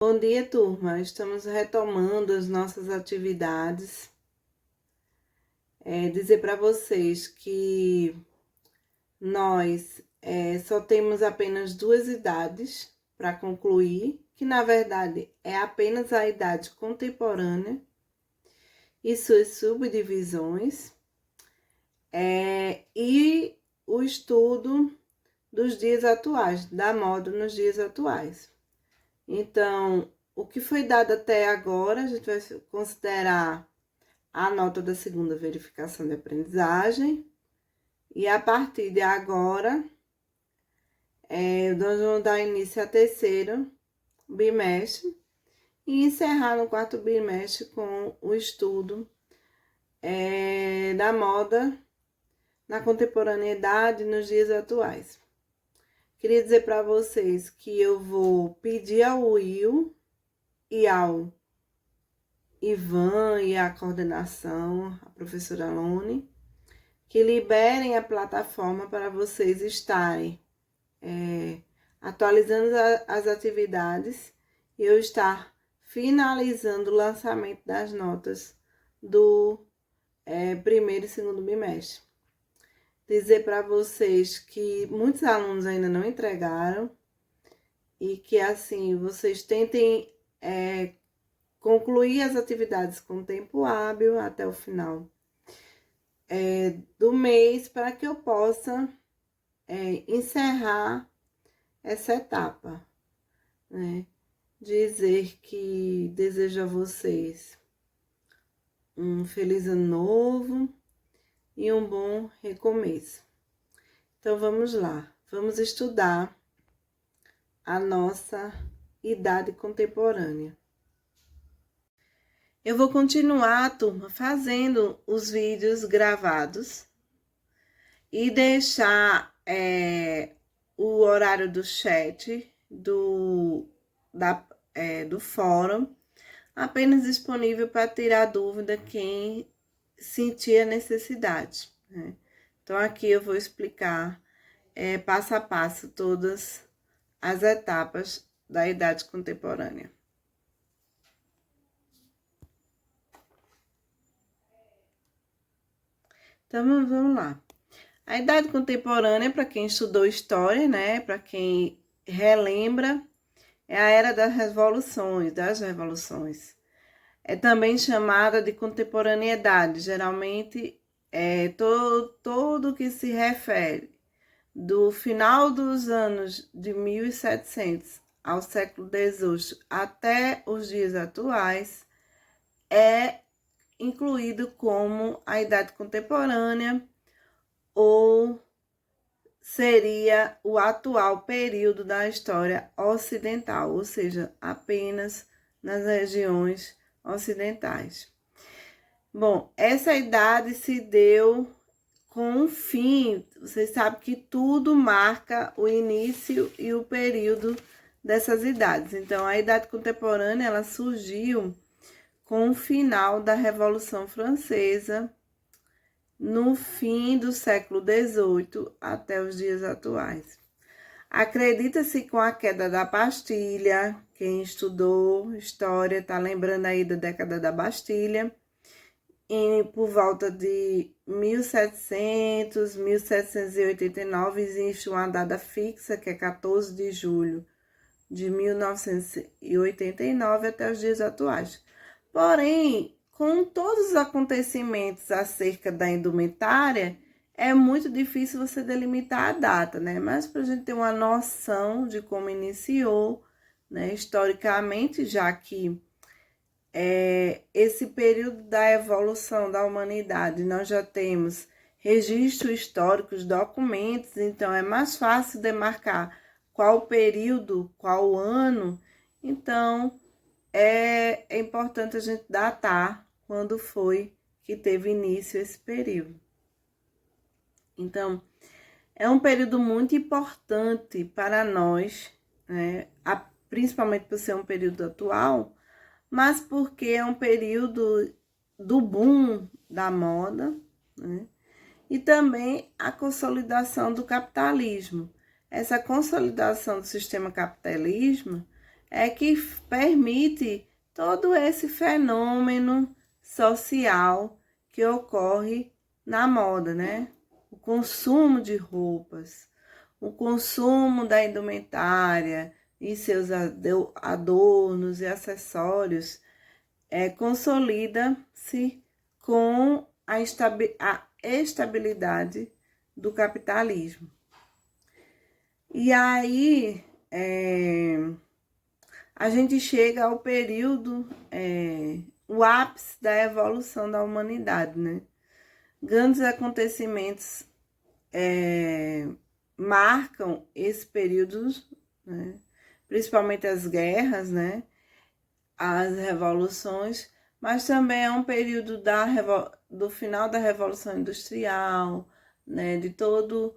Bom dia, turma. Estamos retomando as nossas atividades. Dizer para vocês que nós só temos apenas 2 idades para concluir, que na verdade é apenas a idade contemporânea e suas subdivisões, e o estudo dos dias atuais, da moda nos dias atuais. Então, o que foi dado até agora, a gente vai considerar a nota da segunda verificação de aprendizagem. E a partir de agora, nós vamos dar início ao terceiro bimestre e encerrar no quarto bimestre com o estudo da moda na contemporaneidade nos dias atuais. Queria dizer para vocês que eu vou pedir ao Will e ao Ivan e à coordenação, a professora Lone, que liberem a plataforma para vocês estarem atualizando as atividades e eu estar finalizando o lançamento das notas do primeiro e segundo bimestre. Dizer para vocês que muitos alunos ainda não entregaram e que, assim, vocês tentem concluir as atividades com tempo hábil até o final do mês, para que eu possa encerrar essa etapa, né? Dizer que desejo a vocês um feliz ano novo e um bom recomeço. Então, vamos lá. Vamos estudar a nossa idade contemporânea. Eu vou continuar, turma, fazendo os vídeos gravados e deixar o horário do chat do fórum apenas disponível para tirar dúvida quem sentir a necessidade, né? Então, aqui eu vou explicar passo a passo todas as etapas da idade contemporânea. Então, vamos lá. A idade contemporânea, para quem estudou história, né? Para quem relembra, é a era das revoluções. É também chamada de contemporaneidade. Geralmente, todo que se refere do final dos anos de 1700 ao século XVIII até os dias atuais é incluído como a idade contemporânea, ou seria o atual período da história ocidental, ou seja, apenas nas regiões ocidentais. Bom, essa idade se deu com um fim. Vocês sabem que tudo marca o início e o período dessas idades. Então, a idade contemporânea, ela surgiu com o final da Revolução Francesa, no fim do século XVIII até os dias atuais. Acredita-se com a queda da Bastilha, quem estudou história está lembrando aí da década da Bastilha, e por volta de 1700, 1789, existe uma data fixa, que é 14 de julho de 1989 até os dias atuais. Porém, com todos os acontecimentos acerca da indumentária, é muito difícil você delimitar a data, né? Mas para a gente ter uma noção de como iniciou, né, historicamente, já que esse período da evolução da humanidade, nós já temos registros históricos, documentos, então é mais fácil demarcar qual período, qual ano. Então, é importante a gente datar quando foi que teve início esse período. Então, é um período muito importante para nós, né? Principalmente por ser um período atual, mas porque é um período do boom da moda, né? E também a consolidação do capitalismo. Essa consolidação do sistema capitalismo é que permite todo esse fenômeno social que ocorre na moda, né? O consumo de roupas, o consumo da indumentária e seus adornos e acessórios consolida-se com a estabilidade do capitalismo. E aí a gente chega ao período, o ápice da evolução da humanidade, né? Grandes acontecimentos marcam esse período, né? Principalmente as guerras, né? As revoluções, mas também é um período do final da Revolução Industrial, né? De todo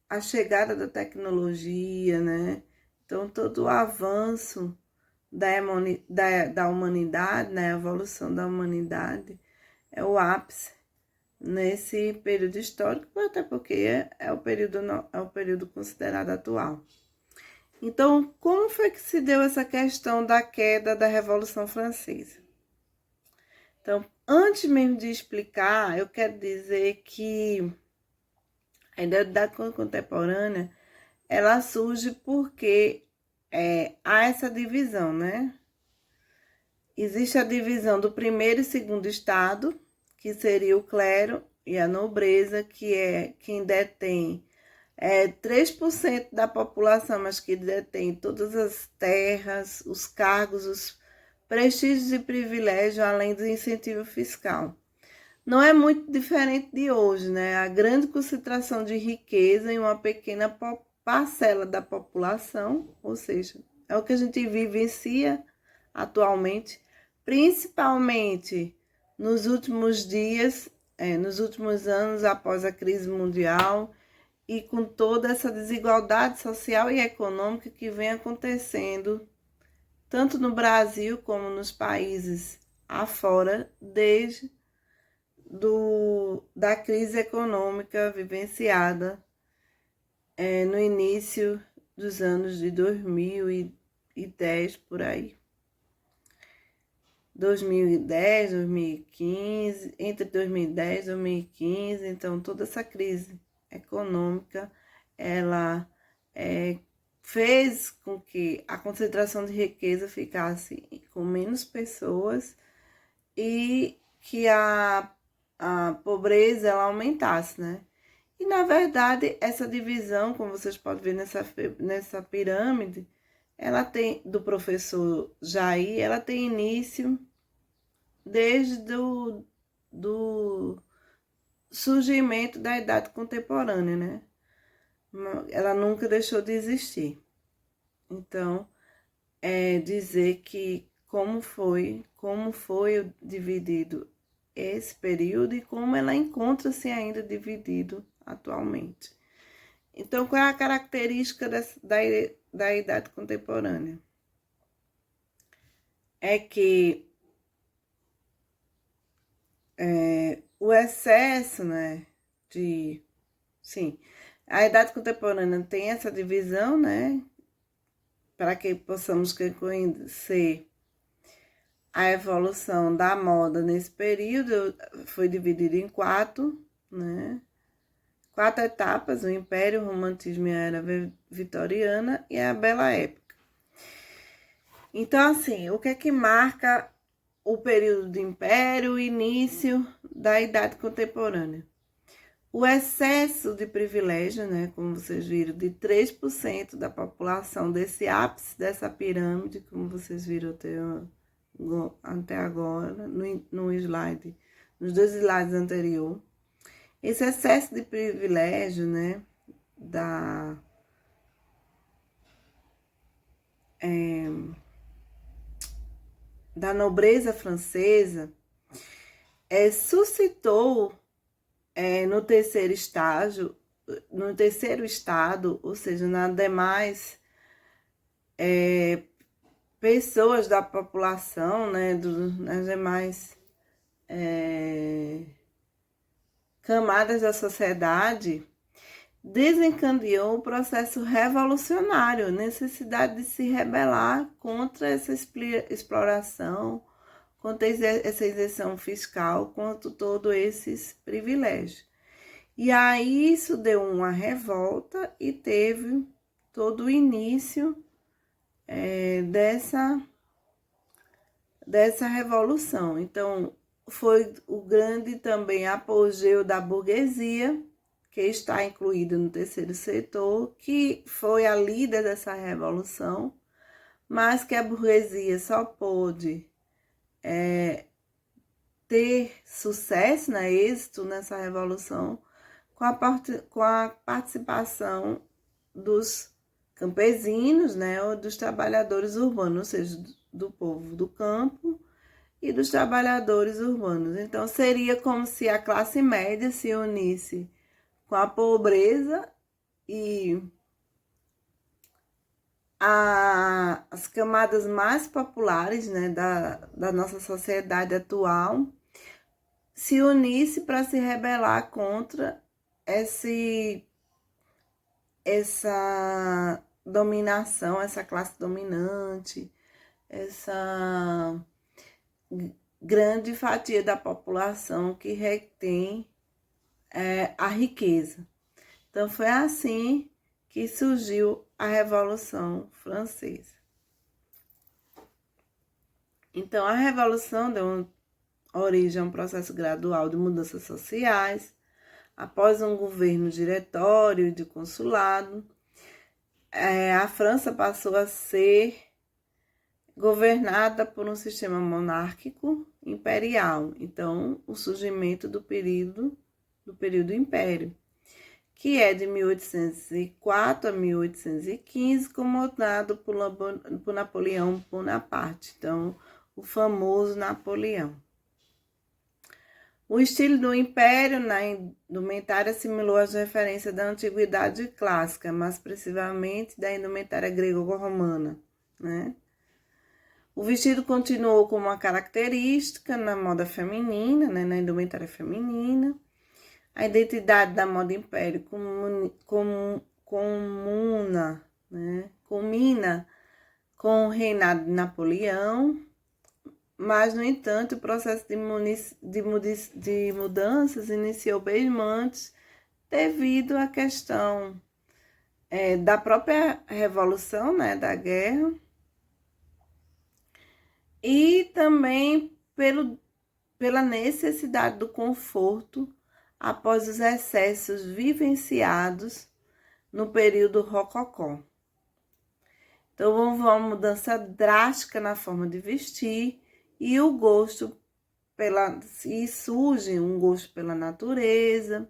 a chegada da tecnologia, né? Então, todo o avanço da humanidade, né? A evolução da humanidade é o ápice nesse período histórico, até porque é o período considerado atual. Então, como foi que se deu essa questão da queda da Revolução Francesa? Então, antes mesmo de explicar, eu quero dizer que a Idade Contemporânea, ela surge porque há essa divisão, né? Existe a divisão do primeiro e segundo estado, que seria o clero e a nobreza, que é quem detém 3% da população, mas que detém todas as terras, os cargos, os prestígios e privilégios, além do incentivo fiscal. Não é muito diferente de hoje, né? A grande concentração de riqueza em uma pequena parcela da população, ou seja, é o que a gente vivencia atualmente, principalmente nos últimos dias, nos últimos anos após a crise mundial, e com toda essa desigualdade social e econômica que vem acontecendo, tanto no Brasil como nos países afora, desde da crise econômica vivenciada no início dos anos de 2010, por aí. 2010, 2015, entre 2010 e 2015, então toda essa crise econômica, ela fez com que a concentração de riqueza ficasse com menos pessoas e que a pobreza ela aumentasse, né? E, na verdade, essa divisão, como vocês podem ver nessa pirâmide, ela tem, do professor Jair, ela tem início desde do surgimento da Idade Contemporânea, né? Ela nunca deixou de existir. Então, dizer que como foi dividido esse período e como ela encontra-se ainda dividido atualmente. Então, qual é a característica da Idade Contemporânea? É que o excesso, né, sim, a Idade Contemporânea tem essa divisão, né, para que possamos conhecer a evolução da moda nesse período, foi dividida em 4, né, 4 etapas: o Império, o Romantismo e a Era Vitoriana e a Bela Época. Então, assim, o que é que marca o período do Império, o início da Idade Contemporânea? O excesso de privilégio, né, como vocês viram, de 3% da população desse ápice dessa pirâmide, como vocês viram até agora, no slide, nos 2 slides anteriores. Esse excesso de privilégio, né, da nobreza francesa, suscitou no terceiro estado, ou seja, nas demais pessoas da população, né, nas demais camadas da sociedade, desencadeou o processo revolucionário, a necessidade de se rebelar contra essa exploração, contra essa isenção fiscal, contra todos esses privilégios. E aí isso deu uma revolta e teve todo o início dessa revolução. Então, foi o grande também apogeu da burguesia, que está incluída no terceiro setor, que foi a líder dessa revolução, mas que a burguesia só pôde ter sucesso, né, êxito nessa revolução, com a participação dos campesinos, né, ou dos trabalhadores urbanos, ou seja, do povo do campo e dos trabalhadores urbanos. Então, seria como se a classe média se unisse com a pobreza e as camadas mais populares, né, da nossa sociedade atual se unisse para se rebelar contra essa dominação, essa classe dominante, essa grande fatia da população que retém a riqueza. Então, foi assim que surgiu a Revolução Francesa. Então, a Revolução deu origem a um processo gradual de mudanças sociais, após um governo diretório e de consulado. A França passou a ser governada por um sistema monárquico imperial. Então, o surgimento do período Império, que é de 1804 a 1815, comandado por Napoleão Bonaparte. Então, o famoso Napoleão. O estilo do Império na indumentária assimilou as referências da antiguidade clássica, mais precisamente da indumentária grego-romana, né? O vestido continuou como uma característica na moda feminina, né, na indumentária feminina. A identidade da moda império culmina com o reinado de Napoleão, mas, no entanto, o processo de mudanças iniciou bem antes, devido à questão da própria revolução, né, da guerra, e também pela necessidade do conforto após os excessos vivenciados no período rococó. Então, houve uma mudança drástica na forma de vestir e surge um gosto pela natureza,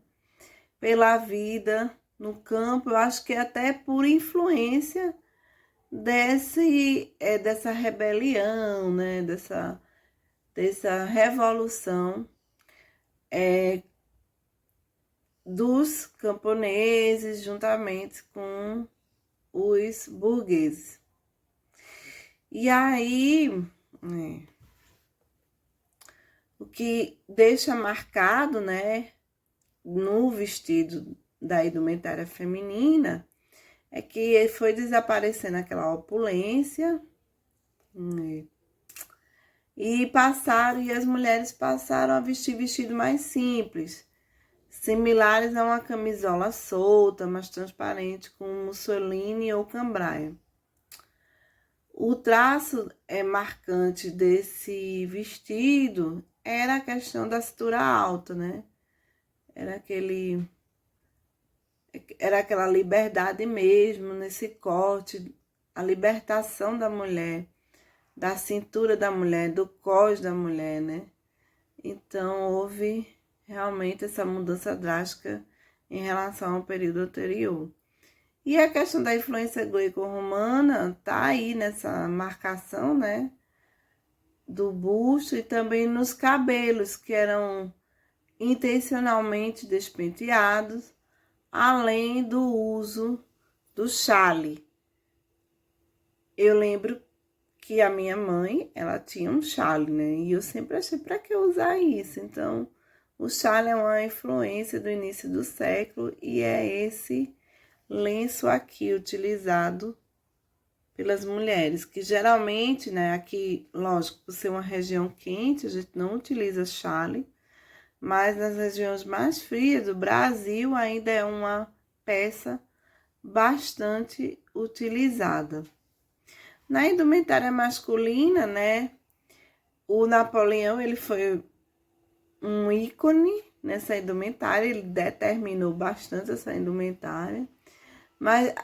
pela vida no campo. Eu acho que até por influência dessa rebelião, né, dessa revolução dos camponeses juntamente com os burgueses. E aí, o que deixa marcado, né, no vestido da indumentária feminina é que foi desaparecendo aquela opulência, e as mulheres passaram a vestir vestido mais simples, similares a uma camisola solta, mas transparente, com musseline ou cambraia. O traço marcante desse vestido era a questão da cintura alta, né? Era aquela liberdade mesmo nesse corte, a libertação da mulher, da cintura da mulher, do cós da mulher, né? Então, houve realmente essa mudança drástica em relação ao período anterior. E a questão da influência greco-romana está aí nessa marcação, né, do busto e também nos cabelos, que eram intencionalmente despenteados, além do uso do chale. Eu lembro que a minha mãe, ela tinha um chale, né, e eu sempre achei, para que usar isso? Então, O chale é uma influência do início do século e é esse lenço aqui utilizado pelas mulheres, que geralmente, né, aqui, lógico, por ser uma região quente, a gente não utiliza chale, mas nas regiões mais frias do Brasil ainda é uma peça bastante utilizada. Na indumentária masculina, né, o Napoleão, ele foi um ícone nessa indumentária, ele determinou bastante essa indumentária, mas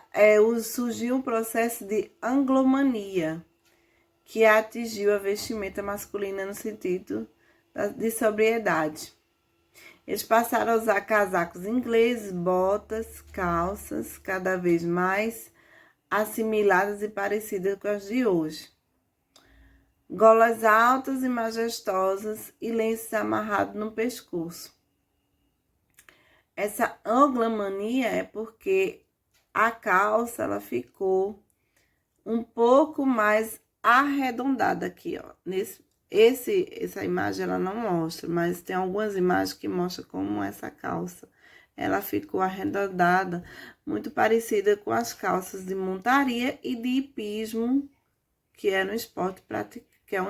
surgiu um processo de anglomania, que atingiu a vestimenta masculina no sentido de sobriedade. Eles passaram a usar casacos ingleses, botas, calças, cada vez mais assimiladas e parecidas com as de hoje. Golas altas e majestosas e lenços amarrados no pescoço. Essa anglomania é porque a calça ela ficou um pouco mais arredondada aqui, ó. Essa imagem ela não mostra, mas tem algumas imagens que mostram como essa calça ela ficou arredondada, muito parecida com as calças de montaria e de hipismo, que é um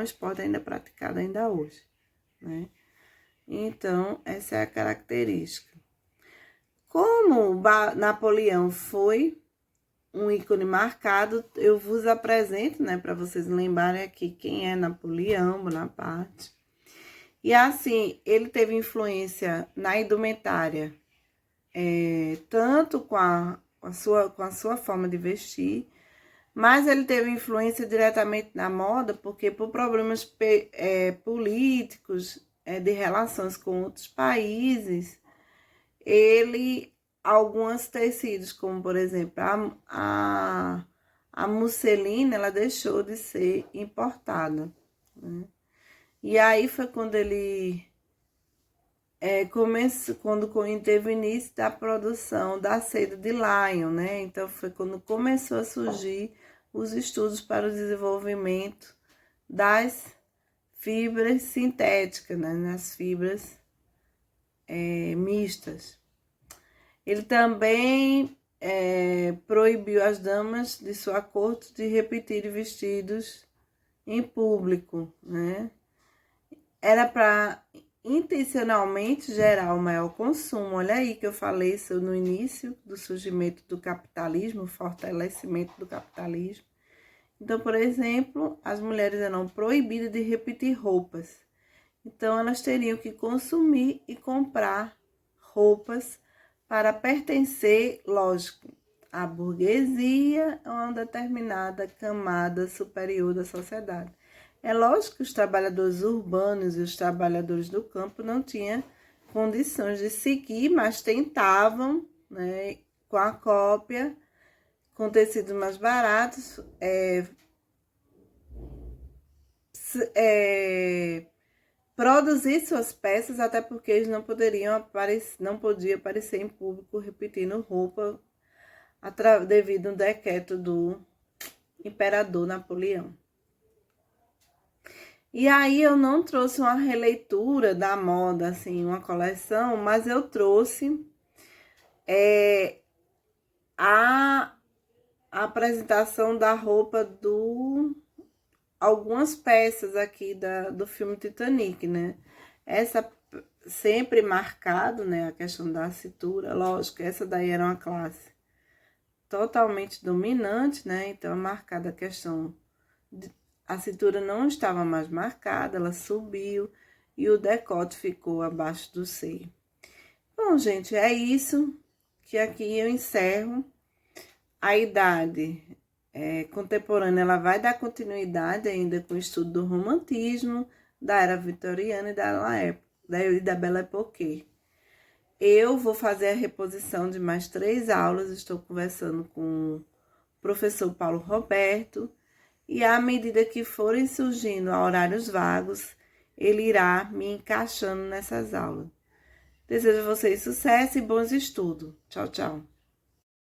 esporte ainda praticado ainda hoje, né? Então, essa é a característica. Como Napoleão foi um ícone marcado, eu vos apresento, né, para vocês lembrarem aqui quem é Napoleão Bonaparte. E assim, ele teve influência na indumentária, tanto com a sua forma de vestir, mas ele teve influência diretamente na moda, porque por problemas políticos, de relações com outros países, alguns tecidos, como por exemplo, a musselina, ela deixou de ser importada, né? E aí foi quando ele quando teve o início da produção da seda de Lion, né? Então foi quando começou a surgir os estudos para o desenvolvimento das fibras sintéticas, né? Nas fibras mistas. Ele também proibiu as damas de sua corte de repetirem vestidos em público, né? Era para intencionalmente gerar o maior consumo. Olha aí que eu falei isso no início do surgimento do capitalismo, o fortalecimento do capitalismo. Então, por exemplo, as mulheres eram proibidas de repetir roupas. Então, elas teriam que consumir e comprar roupas para pertencer, lógico, à burguesia ou a uma determinada camada superior da sociedade. É lógico que os trabalhadores urbanos e os trabalhadores do campo não tinham condições de seguir, mas tentavam, né, com a cópia, com tecidos mais baratos, produzir suas peças, até porque eles não podiam aparecer em público repetindo roupa devido a um decreto do imperador Napoleão. E aí eu não trouxe uma releitura da moda, assim, uma coleção, mas eu trouxe a apresentação da roupa algumas peças aqui do filme Titanic, né? Essa sempre marcado, né, a questão da cintura, lógico, essa daí era uma classe totalmente dominante, né? Então, marcada a questão a cintura não estava mais marcada, ela subiu e o decote ficou abaixo do seio. Bom, gente, é isso que aqui eu encerro. A idade contemporânea, ela vai dar continuidade ainda com o estudo do romantismo, da era vitoriana e da Belle Époque. Eu vou fazer a reposição de mais 3 aulas, estou conversando com o professor Paulo Roberto, e à medida que forem surgindo horários vagos, ele irá me encaixando nessas aulas. Desejo a vocês sucesso e bons estudos. Tchau, tchau.